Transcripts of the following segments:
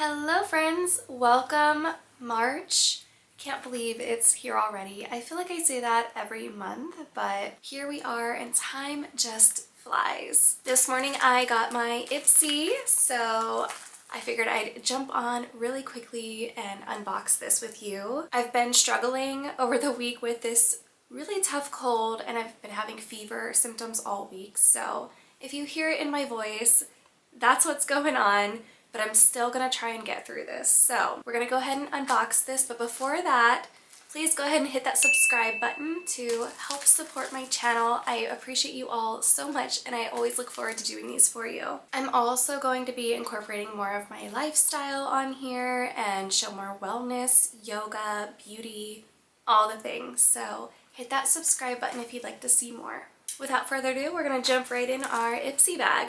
Hello friends, welcome March. Can't believe it's here already. I feel like I say that every month, but here we are and time just flies. This morning I got my Ipsy, so I figured I'd jump on really quickly and unbox this with you. I've been struggling over the week with this really tough cold and I've been having fever symptoms all week, so if you hear it in my voice, that's what's going on. But I'm still gonna try and get through this. So we're gonna go ahead and unbox this, but before that, please go ahead and hit that subscribe button to help support my channel. I appreciate you all so much and I always look forward to doing these for you. I'm also going to be incorporating more of my lifestyle on here and show more wellness, yoga, beauty, all the things. So hit that subscribe button if you'd like to see more. Without further ado, we're gonna jump right in our Ipsy bag.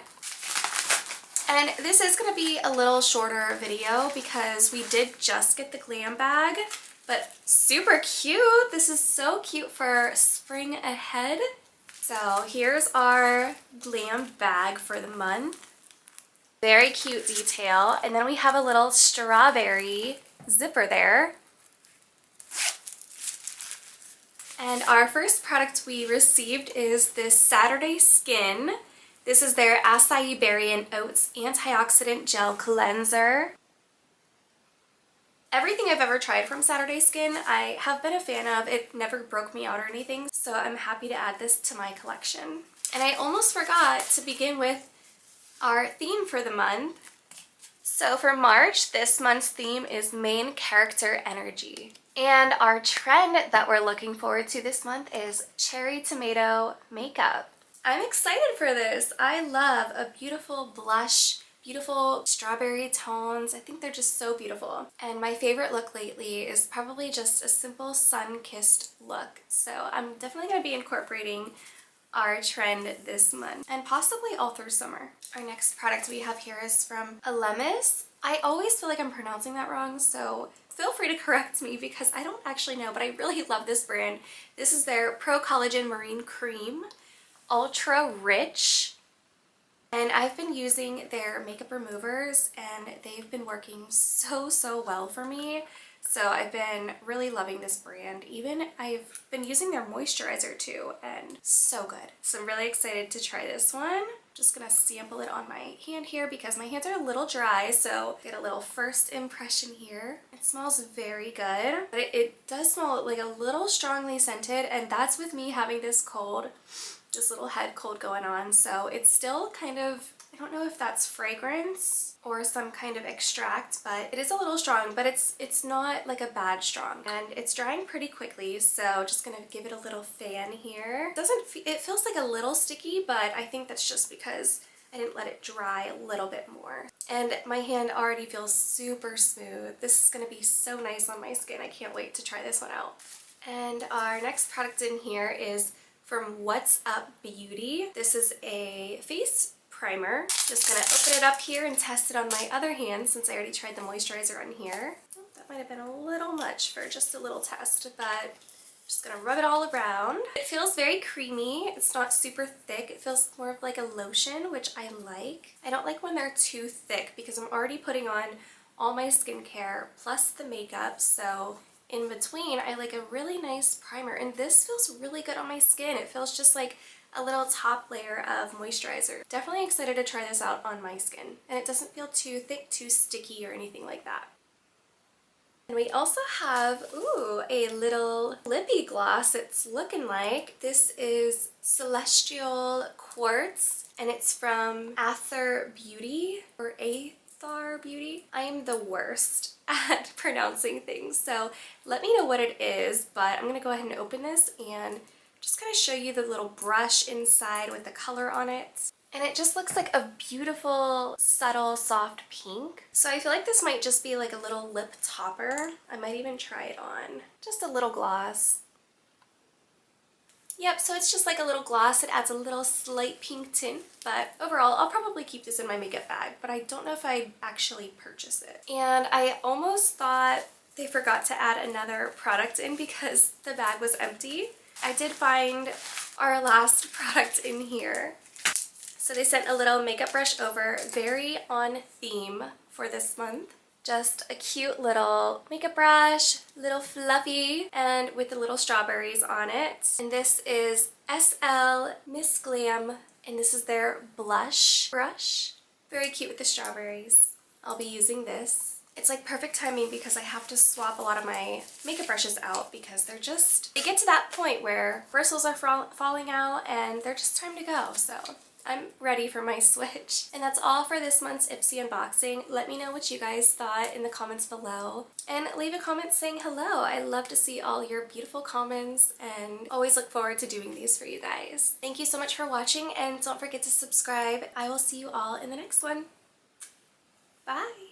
And this is going to be a little shorter video because we did just get the Glambag, but super cute. This is so cute for spring ahead. So here's our Glambag for the month. Very cute detail. And then we have a little strawberry zipper there. And our first product we received is this Saturday Skin. This is their Acai Berry and Oats Antioxidant Gel Cleanser. Everything I've ever tried from Saturday Skin, I have been a fan of. It never broke me out or anything, so I'm happy to add this to my collection. And I almost forgot to begin with our theme for the month. So for March, this month's theme is Main Character Energy. And our trend that we're looking forward to this month is Cherry Tomato Makeup. I'm excited for this. I love a beautiful blush, beautiful strawberry tones. I think they're just so beautiful. And my favorite look lately is probably just a simple sun-kissed look. So I'm definitely going to be incorporating our trend this month and possibly all through summer. Our next product we have here is from Elemis. I always feel like I'm pronouncing that wrong, so feel free to correct me because I don't actually know, but I really love this brand. This is their Pro Collagen Marine Cream. Ultra rich, and I've been using their makeup removers and they've been working so well for me, so I've been really loving this brand. Even I've been using their moisturizer too, and so good. So I'm really excited to try this one. Just gonna sample it on my hand here because my hands are a little dry, so get a little first impression here. It smells very good, but it does smell like a little strongly scented, and that's with me having this cold. Just little head cold going on, so it's still kind of, I don't know if that's fragrance or some kind of extract, but it is a little strong, but it's not like a bad strong, and it's drying pretty quickly, so just gonna give it a little fan here. It feels like a little sticky, but I think that's just because I didn't let it dry a little bit more. And my hand already feels super smooth. This is gonna be so nice on my skin. I can't wait to try this one out. And our next product in here is from What's Up Beauty. This is a face primer. Just gonna open it up here and test it on my other hand since I already tried the moisturizer on here. Oh, that might have been a little much for just a little test, but just gonna rub it all around. It feels very creamy. It's not super thick. It feels more of like a lotion, which I like. I don't like when they're too thick because I'm already putting on all my skincare plus the makeup, so in between, I like a really nice primer, and this feels really good on my skin. It feels just like a little top layer of moisturizer. Definitely excited to try this out on my skin, and it doesn't feel too thick, too sticky, or anything like that. And we also have, ooh, a little lippy gloss it's looking like. This is Celestial Quartz, and it's from Aether Beauty, or Aether Beauty. I am the worst at pronouncing things, so let me know what it is, but I'm gonna go ahead and open this and just kind of show you the little brush inside with the color on it. And it just looks like a beautiful, subtle, soft pink. So I feel like this might just be like a little lip topper. I might even try it on. Just a little gloss. Yep, so it's just like a little gloss. It adds a little slight pink tint, but overall I'll probably keep this in my makeup bag, but I don't know if I'd actually purchase it. And I almost thought they forgot to add another product in because the bag was empty. I did find our last product in here. So they sent a little makeup brush over, very on theme for this month. Just a cute little makeup brush, little fluffy, and with the little strawberries on it. And this is SL Miss Glam, and this is their blush brush. Very cute with the strawberries. I'll be using this. It's like perfect timing because I have to swap a lot of my makeup brushes out because they get to that point where bristles are falling out and they're just time to go. So I'm ready for my switch. And that's all for this month's Ipsy unboxing. Let me know what you guys thought in the comments below. And leave a comment saying hello. I love to see all your beautiful comments and always look forward to doing these for you guys. Thank you so much for watching and don't forget to subscribe. I will see you all in the next one. Bye!